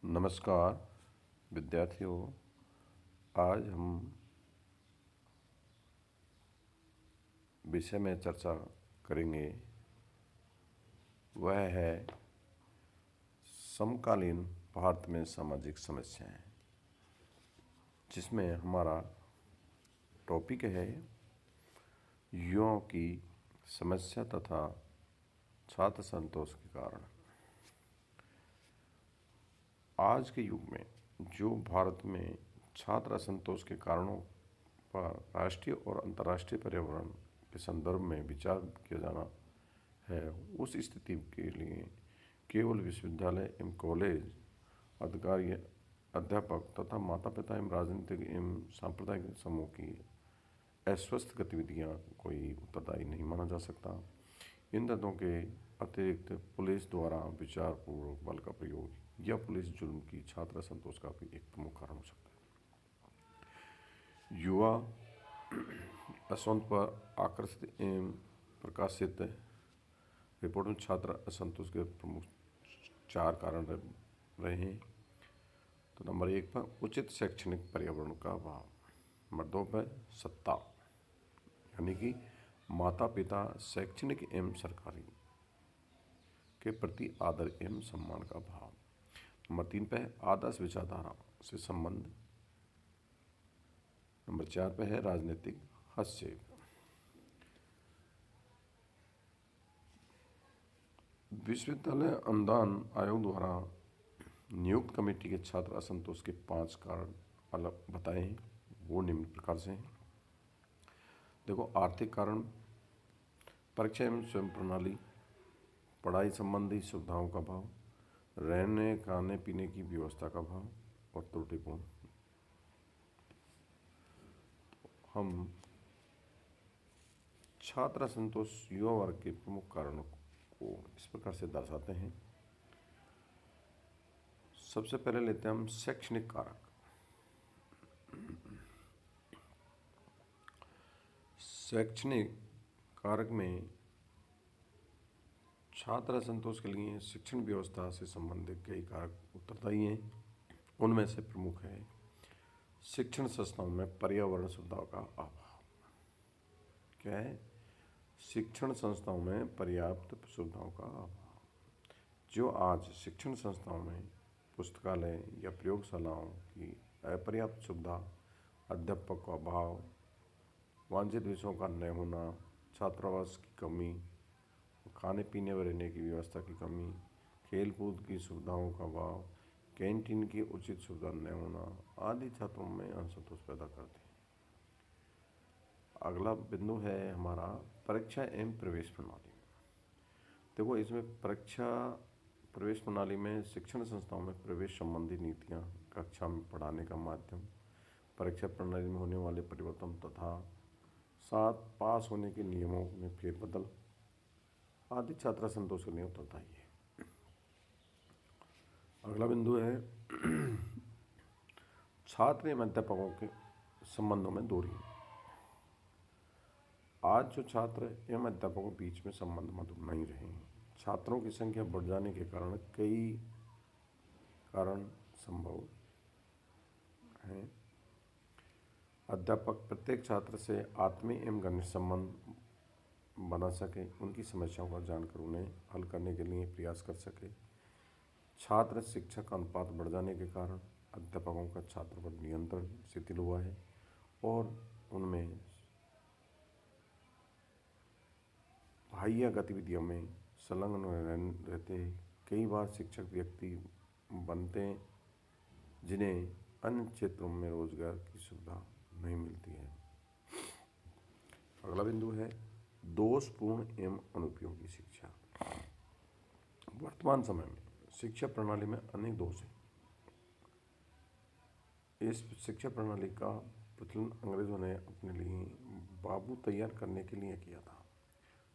नमस्कार विद्यार्थियों। आज हम विषय में चर्चा करेंगे, वह है समकालीन भारत में सामाजिक समस्याएं, जिसमें हमारा टॉपिक है युवाओं की समस्या तथा छात्र संतोष के कारण। आज के युग में जो भारत में छात्र असंतोष के कारणों पर राष्ट्रीय और अंतर्राष्ट्रीय पर्यावरण के संदर्भ में विचार किया जाना है, उस स्थिति के लिए केवल विश्वविद्यालय एवं कॉलेज अधिकारी, अध्यापक तथा माता पिता एवं राजनीतिक एवं सांप्रदायिक समूह की अस्वस्थ गतिविधियां कोई उत्तरदायी नहीं माना जा सकता। इन तत्वों के अतिरिक्त पुलिस द्वारा विचारपूर्वक बल का प्रयोग या पुलिस जुल्म की छात्र असंतोष का भी एक प्रमुख कारण हो सकता है। युवा असंतोष पर आकर्षित एवं प्रकाशित रिपोर्ट में छात्र असंतोष के प्रमुख 4 कारण रहे हैं। तो नंबर 1 पर उचित शैक्षणिक पर्यावरण का अभाव। नंबर 2 पर सत्ता, यानी कि माता पिता शैक्षणिक एवं सरकारी के प्रति आदर एवं सम्मान का अभाव। नंबर 3 पे है आदर्श विचारधारा से संबंध। नंबर 4 पे है राजनीतिक हस्तक्षेप। विश्वविद्यालय अनुदान आयोग द्वारा नियुक्त कमेटी के छात्र असंतोष के 5 कारण अलग बताए हैं, वो निम्न प्रकार से हैं। देखो, आर्थिक कारण, परीक्षा एवं स्वयं प्रणाली, पढ़ाई संबंधी सुविधाओं का अभाव, रहने खाने पीने की व्यवस्था का अभाव और त्रुटिपूर्ण। हम छात्र असंतोष युवा वर्ग के प्रमुख कारणों को इस प्रकार से दर्शाते हैं। सबसे पहले लेते हैं हम शैक्षणिक कारक। शैक्षणिक कारक में छात्र असंतोष के लिए शिक्षण व्यवस्था से संबंधित कई कारक उत्तरदायी हैं। उनमें से प्रमुख है शिक्षण संस्थाओं में पर्यावरण सुविधाओं का अभाव। क्या है? शिक्षण संस्थाओं में पर्याप्त सुविधाओं का अभाव। जो आज शिक्षण संस्थाओं में पुस्तकालय या प्रयोगशालाओं की अपर्याप्त सुविधा, अध्यापक का अभाव, वांछित विषयों का न होना, छात्रावास की कमी, खाने पीने व रहने की व्यवस्था की कमी, खेल कूद की सुविधाओं का अभाव, कैंटीन की उचित सुविधा न होना आदि छात्रों में असंतोष पैदा करते हैं। अगला बिंदु है हमारा परीक्षा एवं प्रवेश प्रणाली। देखो, इसमें परीक्षा प्रवेश प्रणाली में शिक्षण संस्थाओं में प्रवेश संबंधी नीतियाँ, कक्षा में पढ़ाने का माध्यम, परीक्षा प्रणाली में होने वाले परिवर्तन तथा साथ पास होने के नियमों में फेरबदल आदि छात्र संतोष के लिए उत्तरदायी है। अगला बिंदु है छात्र एवं अध्यापकों के संबंधों में दूरी। आज जो छात्र एवं अध्यापकों के बीच में संबंध मधुर नहीं रहे हैं। छात्रों की संख्या बढ़ जाने के कारण कई कारण संभव हैं। अध्यापक प्रत्येक छात्र से आत्मीय एवं घनिष्ठ संबंध बना सके, उनकी समस्याओं का जानकर उन्हें हल करने के लिए प्रयास कर सके। छात्र शिक्षक का अनुपात बढ़ जाने के कारण अध्यापकों का छात्र पर नियंत्रण शिथिल हुआ है और उनमें बाह्य गतिविधियों में संलग्न रहते। कई बार शिक्षक व्यक्ति बनते हैं जिन्हें अन्य क्षेत्रों में रोजगार की सुविधा नहीं मिलती है। अगला बिंदु है दोषपूर्ण एवं अनुपयोगी शिक्षा। वर्तमान समय में शिक्षा प्रणाली में अनेक दोष हैं। इस शिक्षा प्रणाली का प्रचलन अंग्रेजों ने अपने लिए बाबू तैयार करने के लिए किया था।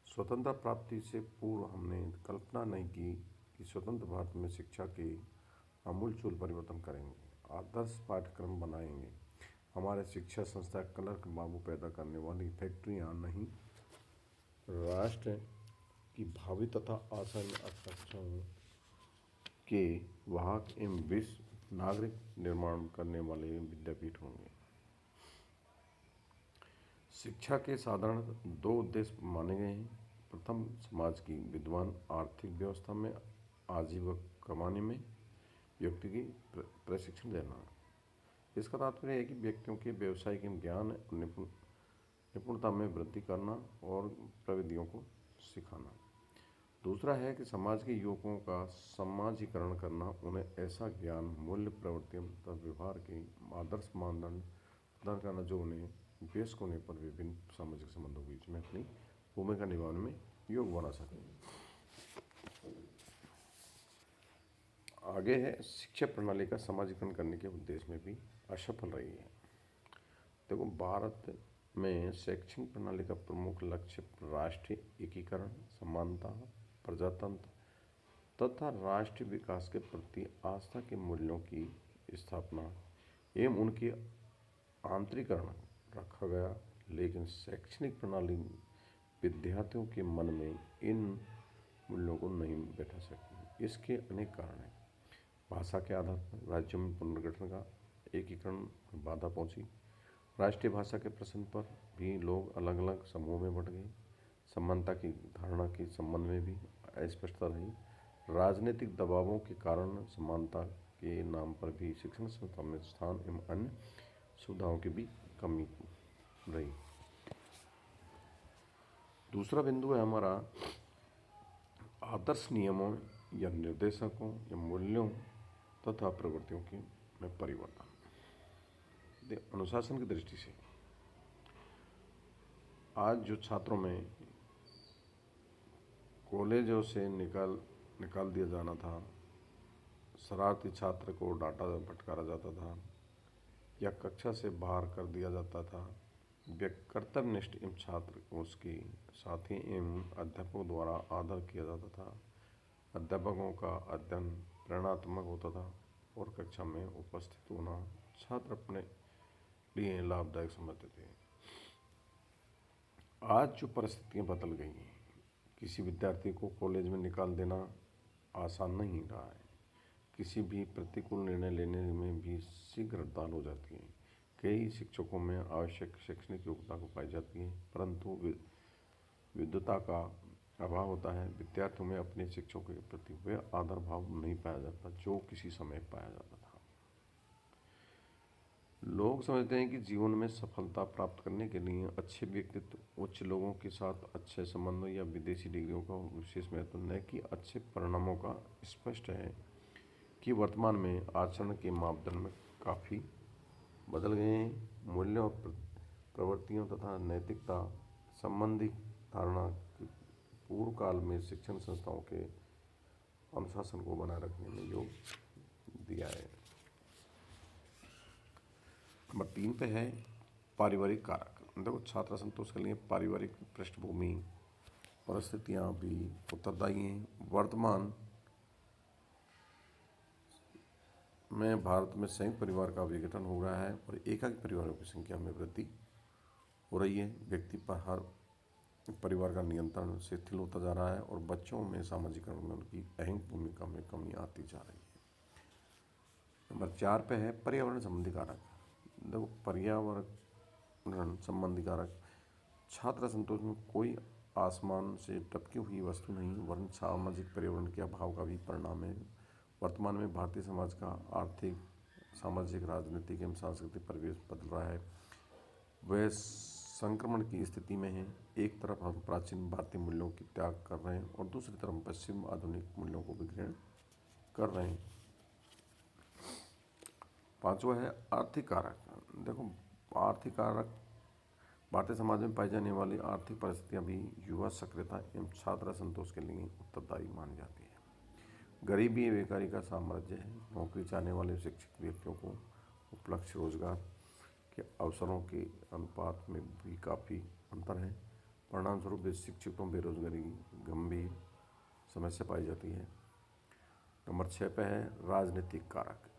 स्वतंत्रता प्राप्ति से पूर्व हमने कल्पना नहीं की कि स्वतंत्र भारत में शिक्षा के आमूलचूल परिवर्तन करेंगे, आदर्श पाठ्यक्रम बनाएंगे। हमारे शिक्षा संस्था क्लर्क बाबू पैदा करने वाली फैक्ट्रियां नहीं, राष्ट्र की भावी तथा आशावादी आकांक्षाओं के वाहक एवं विश्व नागरिक निर्माण करने वाले विद्यापीठ होंगे। शिक्षा के साधारण दो उद्देश्य माने गए हैं। प्रथम, समाज की विद्वान आर्थिक व्यवस्था में आजीविका कमाने में व्यक्ति की प्रशिक्षण देना। इसका तात्पर्य है कि व्यक्तियों के व्यावसायिक ज्ञान और निपुणता में वृद्धि करना और प्रविधियों को सिखाना। दूसरा है कि समाज के युवकों का समाजीकरण करना, उन्हें ऐसा ज्ञान, मूल्य, प्रवृत्तियों तथा व्यवहार के आदर्श मानदंड प्रदान करना जो उन्हें वयस्क होने पर विभिन्न सामाजिक संबंधों के बीच में अपनी भूमिका निभाने में योग्य बना सके। आगे है, शिक्षा प्रणाली का समाजीकरण करने के उद्देश्य में भी असफल रही है। देखो, भारत में शैक्षणिक प्रणाली का प्रमुख लक्ष्य राष्ट्रीय एकीकरण, समानता, प्रजातंत्र तथा राष्ट्रीय विकास के प्रति आस्था के मूल्यों की स्थापना एवं उनके आंतरिकरण रखा गया। लेकिन शैक्षणिक प्रणाली विद्यार्थियों के मन में इन मूल्यों को नहीं बैठा सकी। इसके अनेक कारण हैं। भाषा के आधार पर राज्यों में पुनर्गठन का एकीकरण में बाधा पहुंची। राष्ट्रीय भाषा के प्रश्न पर भी लोग अलग अलग समूहों में बंट गए। समानता की धारणा के संबंध में भी अस्पष्टता रही। राजनीतिक दबावों के कारण समानता के नाम पर भी शिक्षण संस्थान में स्थान एवं अन्य सुविधाओं की भी कमी रही। दूसरा बिंदु है हमारा आदर्श नियमों या निर्देशकों या मूल्यों तथा प्रवृत्तियों के में परिवर्तन। अनुशासन की दृष्टि से आज जो छात्रों में कॉलेजों से निकाल दिया जाना था, शरारती छात्र को डांटा फटकारा जाता था या कक्षा से बाहर कर दिया जाता था, कर्तव्यनिष्ठ एवं छात्र को उसके साथी एवं अध्यापकों द्वारा आदर किया जाता था। अध्यापकों का अध्ययन प्रेरणात्मक होता था और कक्षा में उपस्थित होना छात्र अपने लिए लाभदायक समझते थे। आज जो परिस्थितियां बदल गई हैं, किसी विद्यार्थी को कॉलेज में निकाल देना आसान नहीं रहा है। किसी भी प्रतिकूल निर्णय लेने में भी शीघ्र हड़ताल हो जाती है। कई शिक्षकों में आवश्यक शैक्षणिक योग्यता को पाई जाती है, परंतु विद्वता का अभाव होता है। विद्यार्थियों में अपने शिक्षकों के प्रति वह आदर भाव नहीं पाया जाता जो किसी समय पाया जाता था। लोग समझते हैं कि जीवन में सफलता प्राप्त करने के लिए अच्छे व्यक्तित्व, उच्च लोगों के साथ अच्छे संबंधों या विदेशी डिग्रियों का विशेष महत्व न कि अच्छे परिणामों का। स्पष्ट है कि वर्तमान में आचरण के मापदंड में काफ़ी बदल गए हैं। मूल्यों, प्रवृत्तियों तथा नैतिकता संबंधी धारणा पूर्व काल में शिक्षण संस्थाओं के अनुशासन को बनाए रखने में योग दिया है। नंबर 3 पे है पारिवारिक कारक। देखो, छात्र संतोष के लिए पारिवारिक पृष्ठभूमि परिस्थितियाँ भी उत्तरदायी हैं। वर्तमान में भारत में संयुक्त परिवार का विघटन हो रहा है और एकाकी परिवारों की संख्या में वृद्धि हो रही है। व्यक्ति पर हर परिवार का नियंत्रण शिथिल होता जा रहा है और बच्चों में सामाजिकरण में उनकी अहम भूमिका में कमी आती जा रही है। नंबर 4 पे है पर्यावरण संबंधी कारक। देखो, पर्यावरण संबंधी कारक छात्र संतोष में कोई आसमान से टपकी हुई वस्तु नहीं, वरन सामाजिक पर्यावरण के अभाव का भी परिणाम है। वर्तमान में भारतीय समाज का आर्थिक, सामाजिक, राजनीतिक एवं सांस्कृतिक परिवेश बदल रहा है। वह संक्रमण की स्थिति में है। एक तरफ हम प्राचीन भारतीय मूल्यों की त्याग कर रहे हैं और दूसरी तरफ पश्चिम आधुनिक मूल्यों को भी ग्रहण कर रहे हैं। 5वां है आर्थिक कारक। देखो, आर्थिक कारक भारतीय समाज में पाई जाने वाली आर्थिक परिस्थितियां भी युवा सक्रियता एवं छात्र संतोष के लिए उत्तरदायी मानी जाती है। गरीबी बेकारी का साम्राज्य है। नौकरी चाहने वाले शिक्षित व्यक्तियों को उपलक्ष्य रोजगार के अवसरों के अनुपात में भी काफ़ी अंतर है। परिणामस्वरूप शिक्षकों बेरोजगारी गंभीर समस्या पाई जाती है। नंबर 6 पे है राजनीतिक कारक।